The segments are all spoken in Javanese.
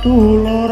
Tulur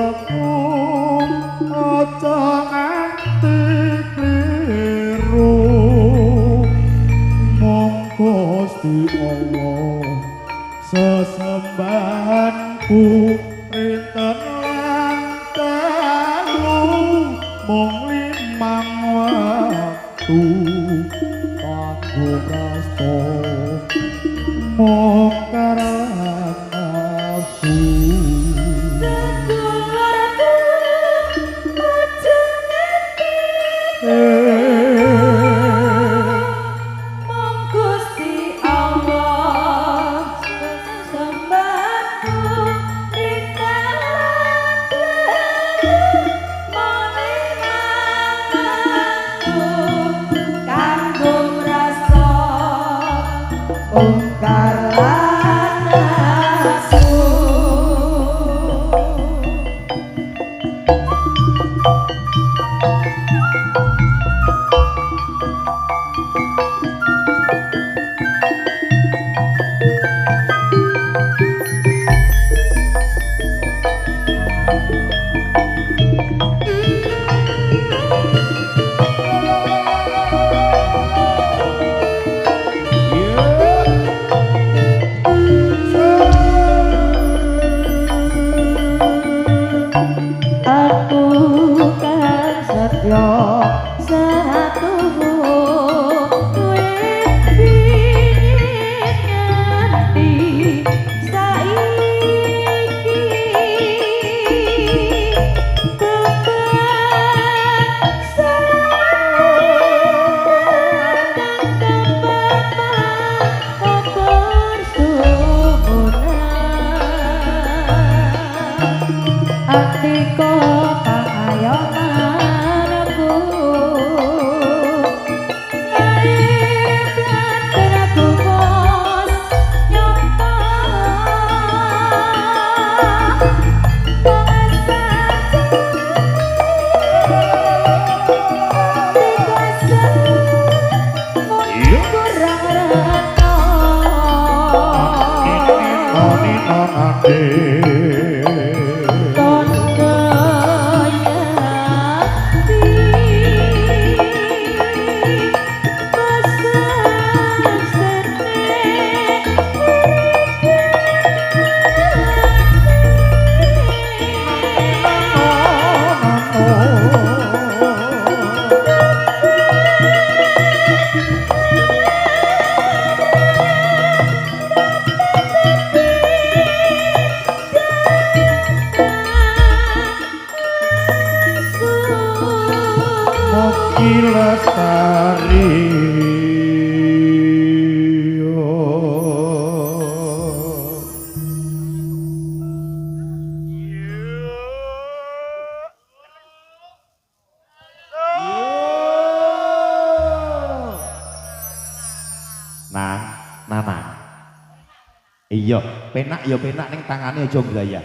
Iya, penak ya penak ning tangane aja glaya.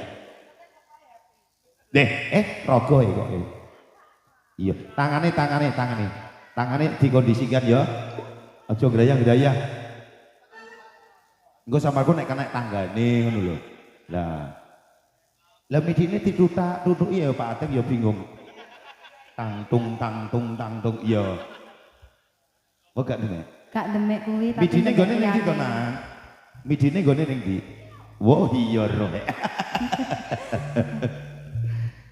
Deh, rogo kok. Iya, tangane. Tangane dikondisikan ya. Aja grayang-grayang. Engko samarku nek kena tanggane ngono lho. Lah midine ditutuki ya Pak Ateng ya bingung. Tangtung iya. Oh gak demek. Gak demek kuwi tapi midine gone ning ndi to, Nang? Midine gone ning ndi? Wo iya roh.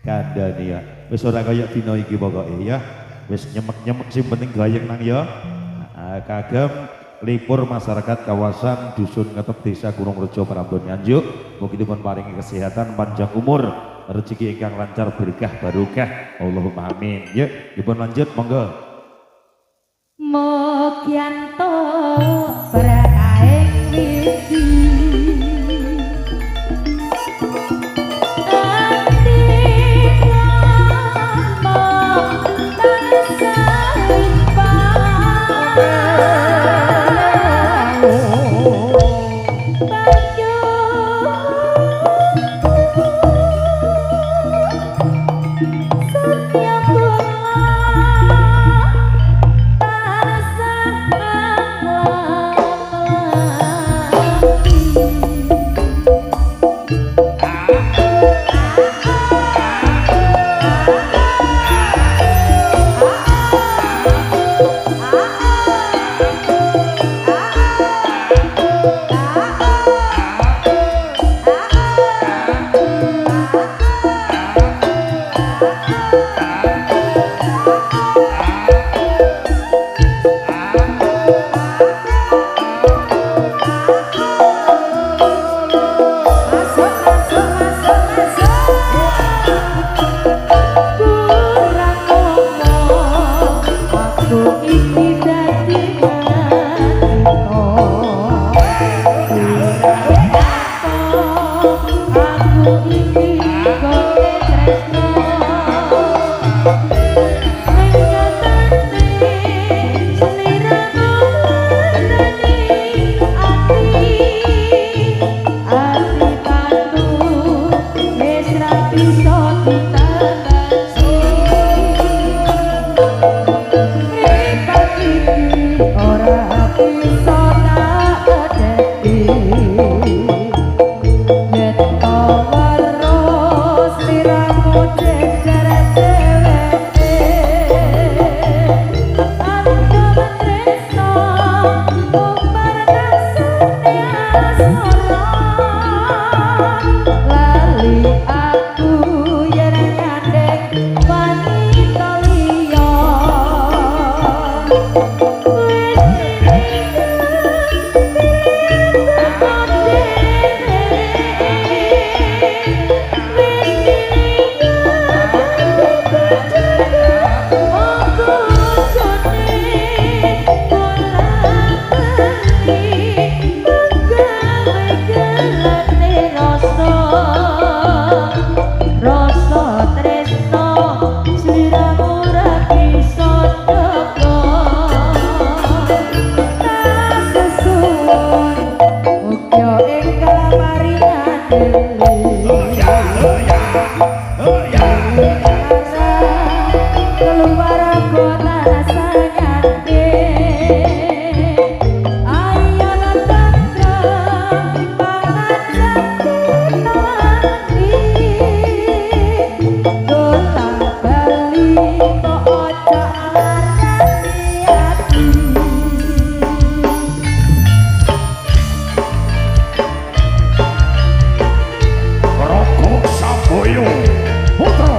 Kandhane ya. Wis ora kaya dina iki pokoke ya. Wis nyemek-nyemek sing penting gayeng nang ya. Kagem lipur masyarakat kawasan Dusun Ngetep Desa Gunungrejo Prambon Nganjuk. Mugi dipun paringi kesehatan, panjang umur, rezeki ingkang lancar, berkah barokah. Allahumma amin. Yuk, dipun lanjut monggo. Mogianto berkaing wiji Let our rose tresno sliramu ra bisa teko tak sesuwun mukya ing kelamaringan keluar kota rasanya ayo tentrem pangan jati dolan bali kok ojo alarani ati Rokok Samboyo Putra.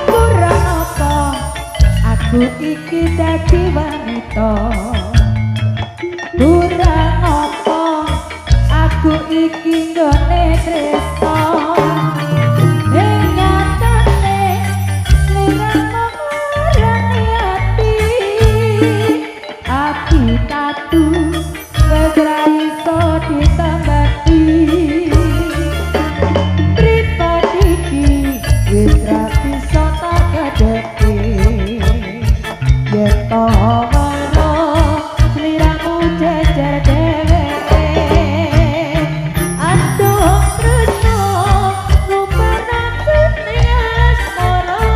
kurang apa aku iki dadi wanita kurang apa aku iki nggone tresno ing nyatane sliramu ngarani ati ati tatu wis ra iso ditambati pripati iki wis ra bisa tak kadeki yen to ngono sliramu jejer dheweke aduh tresno lupanan asmara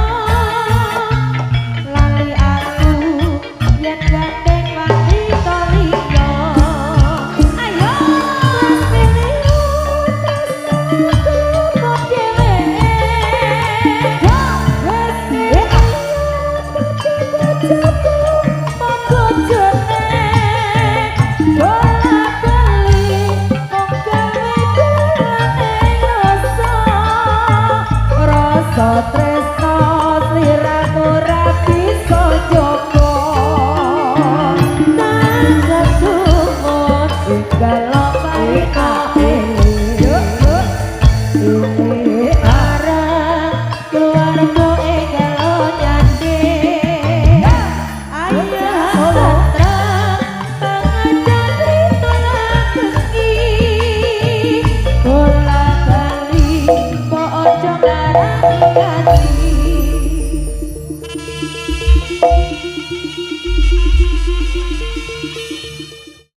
lali aku yen gandeng wanita liya ayo wis pilih tresno kok dheweke wis pilih tresno sliramu ra bisa jaga tak sesuwun tinggal